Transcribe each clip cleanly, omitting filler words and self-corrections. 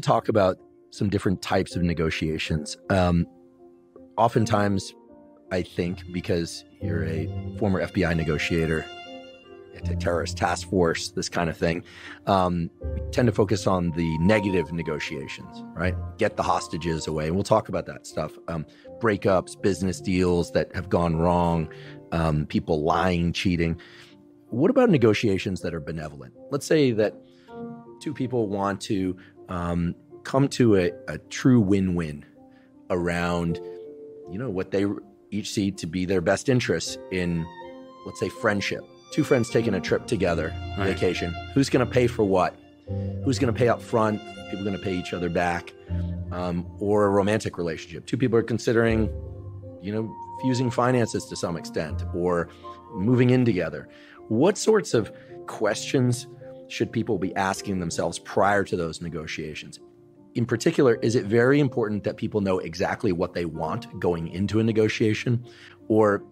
Talk about some different types of negotiations. Oftentimes, I think because you're a former FBI negotiator, terrorist task force, this kind of thing, we tend to focus on the negative negotiations, right? Get the hostages away. And we'll talk about that stuff. Breakups, business deals that have gone wrong, people lying, cheating. What about negotiations that are benevolent? Let's say that two people want to come to a true win-win around, what they each see to be their best interests in, let's say, friendship. Two friends taking a trip together, right. Vacation. Who's going to pay for what? Who's going to pay up front? People going to pay each other back? Or a romantic relationship. Two people are considering, fusing finances to some extent or moving in together. What sorts of questions should people be asking themselves prior to those negotiations? In particular, is it very important that people know exactly what they want going into a negotiation? Or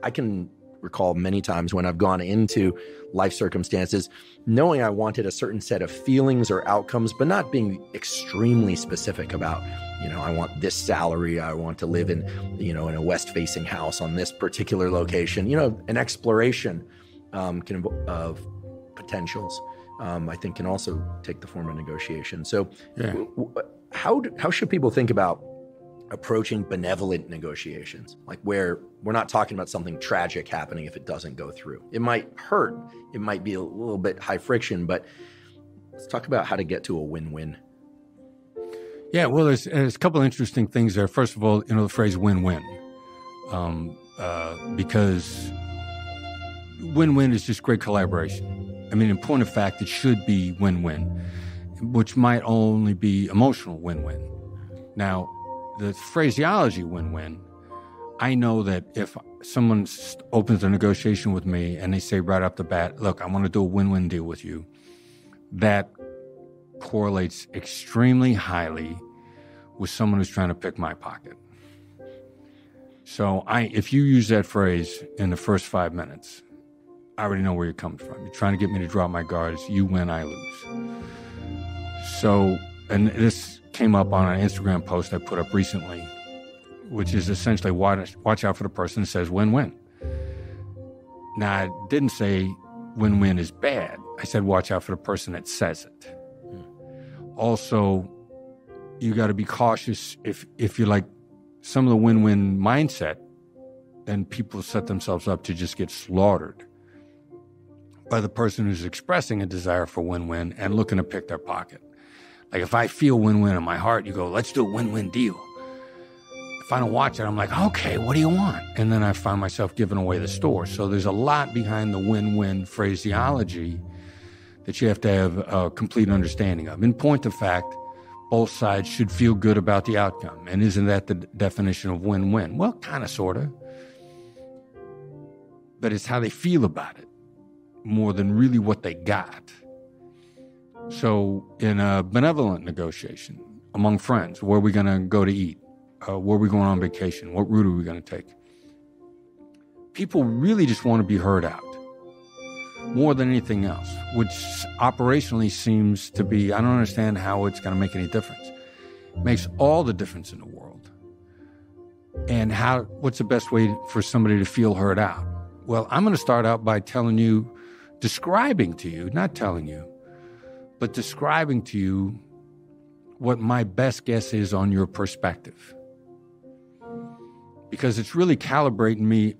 I can recall many times when I've gone into life circumstances knowing I wanted a certain set of feelings or outcomes, but not being extremely specific about, I want this salary, I want to live in, in a west-facing house on this particular location. An exploration of potentials, I think can also take the form of negotiation. So how should people think about approaching benevolent negotiations, like where we're not talking about something tragic happening if it doesn't go through? It might hurt. It might be a little bit high friction, but let's talk about how to get to a win-win. Yeah, well, there's a couple of interesting things there. First of all, the phrase win-win, because win-win is just great collaboration. I mean, in point of fact, it should be win-win, which might only be emotional win-win. Now, the phraseology win-win, I know that if someone opens a negotiation with me and they say right off the bat, look, I want to do a win-win deal with you, that correlates extremely highly with someone who's trying to pick my pocket. So if you use that phrase in the first 5 minutes, I already know where you're coming from. You're trying to get me to drop my guards. You win, I lose. So, and this came up on an Instagram post I put up recently, which is essentially watch out for the person that says win-win. Now, I didn't say win-win is bad. I said watch out for the person that says it. Also, you got to be cautious if you're like some of the win-win mindset, then people set themselves up to just get slaughtered by the person who's expressing a desire for win-win and looking to pick their pocket. Like if I feel win-win in my heart, you go, let's do a win-win deal. If I don't watch it, I'm like, okay, what do you want? And then I find myself giving away the store. So there's a lot behind the win-win phraseology that you have to have a complete understanding of. In point of fact, both sides should feel good about the outcome. And isn't that the definition of win-win? Well, kind of, sort of. But it's how they feel about it more than really what they got. So in a benevolent negotiation among friends, where are we going to go to eat? Where are we going on vacation? What route are we going to take? People really just want to be heard out more than anything else, which operationally seems to be, I don't understand how it's going to make any difference. It makes all the difference in the world. And what's the best way for somebody to feel heard out? Well, I'm going to start out by describing to you, not telling you, but describing to you what my best guess is on your perspective. Because it's really calibrating me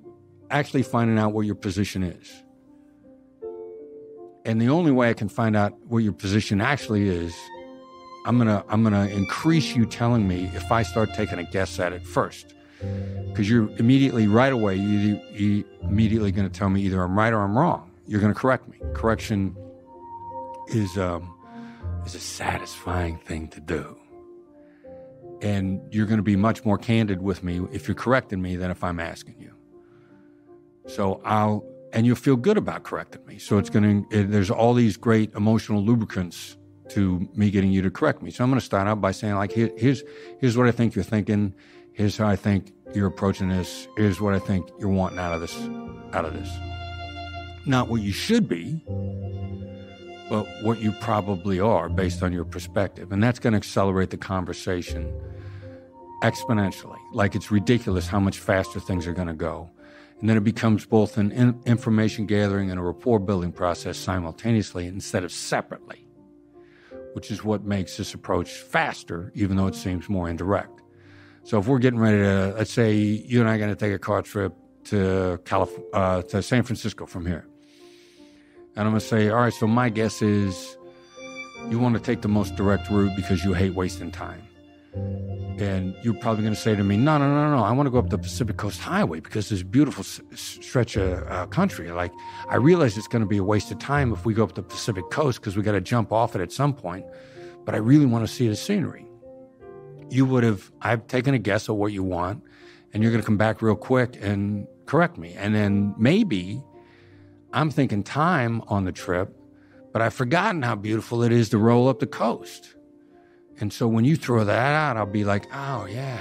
actually finding out what your position is. And the only way I can find out what your position actually is, I'm gonna increase you telling me if I start taking a guess at it first. Because you're immediately, right away, you're immediately going to tell me either I'm right or I'm wrong. You're going to correct me. Correction is a satisfying thing to do. And you're going to be much more candid with me if you're correcting me than if I'm asking you. So and you'll feel good about correcting me. So there's all these great emotional lubricants to me getting you to correct me. So I'm going to start out by saying, like, here's what I think you're thinking. Here's how I think you're approaching this. Here's what I think you're wanting out of this. Not what you should be, but what you probably are based on your perspective. And that's going to accelerate the conversation exponentially. Like, it's ridiculous how much faster things are going to go. And then it becomes both an information gathering and a rapport building process simultaneously instead of separately, which is what makes this approach faster, even though it seems more indirect. So if we're getting ready to, let's say you and I are going to take a car trip to San Francisco from here. And I'm going to say, all right, so my guess is you want to take the most direct route because you hate wasting time. And you're probably going to say to me, no, I want to go up the Pacific Coast Highway because this beautiful stretch of country. Like, I realize it's going to be a waste of time if we go up the Pacific Coast because we got to jump off it at some point, but I really want to see the scenery. I've taken a guess at what you want, and you're going to come back real quick and correct me. And then maybe I'm thinking time on the trip, but I've forgotten how beautiful it is to roll up the coast. And so when you throw that out, I'll be like, oh, yeah,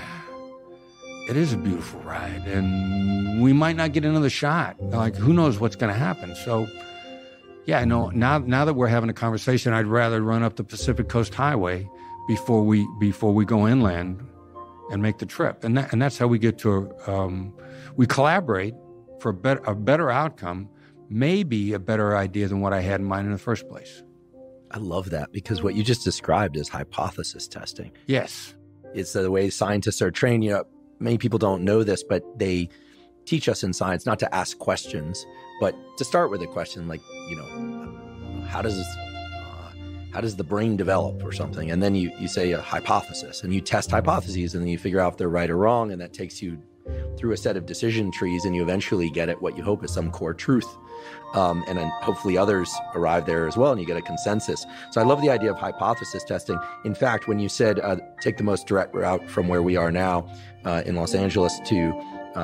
it is a beautiful ride. And we might not get another shot. Like, who knows what's going to happen? So, yeah, no, now that we're having a conversation, I'd rather run up the Pacific Coast Highway before we go inland and make the trip. And that's how we get to, we collaborate for a better outcome, maybe a better idea than what I had in mind in the first place. I love that, because what you just described is hypothesis testing. Yes. It's the way scientists are trained. Many people don't know this, but they teach us in science not to ask questions, but to start with a question like, how does the brain develop or something? And then you say a hypothesis, and you test hypotheses, and then you figure out if they're right or wrong. And that takes you through a set of decision trees, and you eventually get at what you hope is some core truth. And then hopefully others arrive there as well, and you get a consensus. So I love the idea of hypothesis testing. In fact, when you said take the most direct route from where we are now in Los Angeles to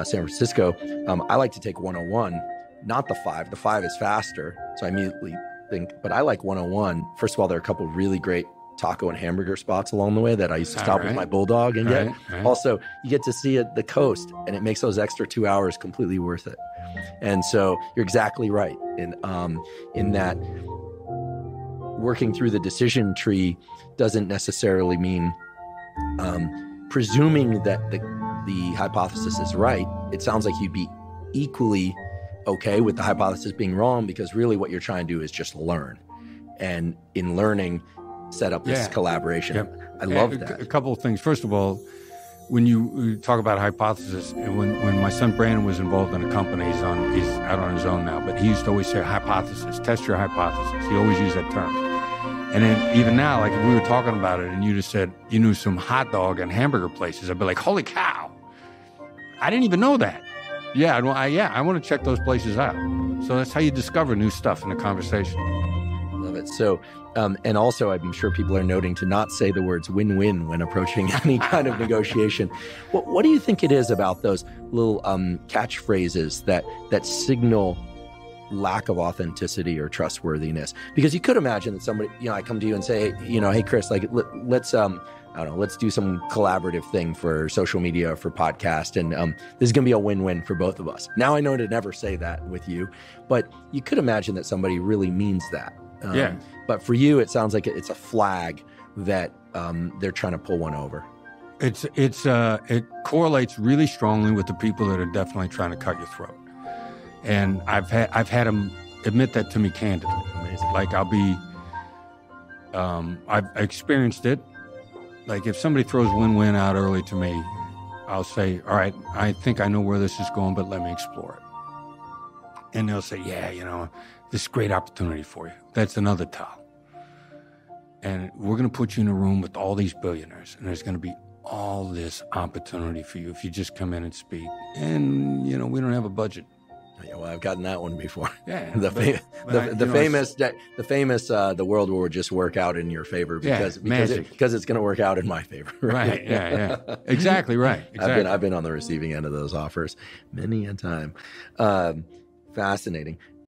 San Francisco, I like to take 101, not the 5. The 5 is faster, so I immediately think, but I like 101. First of all, there are a couple of really great taco and hamburger spots along the way that I used to stop with my bulldog and get. Right. Also, you get to see the coast, and it makes those extra 2 hours completely worth it. And so you're exactly right in that working through the decision tree doesn't necessarily mean presuming that the hypothesis is right. It sounds like you'd be equally okay with the hypothesis being wrong, because really what you're trying to do is just learn. And in learning, set up this collaboration. Yep. I love that. A couple of things. First of all, when you talk about hypothesis, when my son Brandon was involved in a company, he's out on his own now, but he used to always say hypothesis, test your hypothesis. He always used that term. And then even now, like if we were talking about it and you just said you knew some hot dog and hamburger places, I'd be like, holy cow, I didn't even know that. Yeah, I want to check those places out. So that's how you discover new stuff in a conversation. Love it. So, and also I'm sure people are noting to not say the words win-win when approaching any kind of negotiation. What do you think it is about those little catchphrases that signal lack of authenticity or trustworthiness? Because you could imagine that somebody, I come to you and say, hey, Chris, like let's do some collaborative thing for social media, for podcast. And this is going to be a win-win for both of us. Now I know to never say that with you, but you could imagine that somebody really means that. But for you, it sounds like it's a flag that they're trying to pull one over. It correlates really strongly with the people that are definitely trying to cut your throat. And I've had them admit that to me candidly. Amazing. Like I've experienced it. Like if somebody throws win-win out early to me, I'll say, all right, I think I know where this is going, but let me explore it. And they'll say, yeah, this is a great opportunity for you. That's another towel. And we're going to put you in a room with all these billionaires, and there's going to be all this opportunity for you if you just come in and speak. And, we don't have a budget. Yeah, well, I've gotten that one before. Yeah, the famous the world will just work out in your favor because it's going to work out in my favor. Right. Yeah. Exactly right. Exactly. I've been on the receiving end of those offers many a time. Fascinating.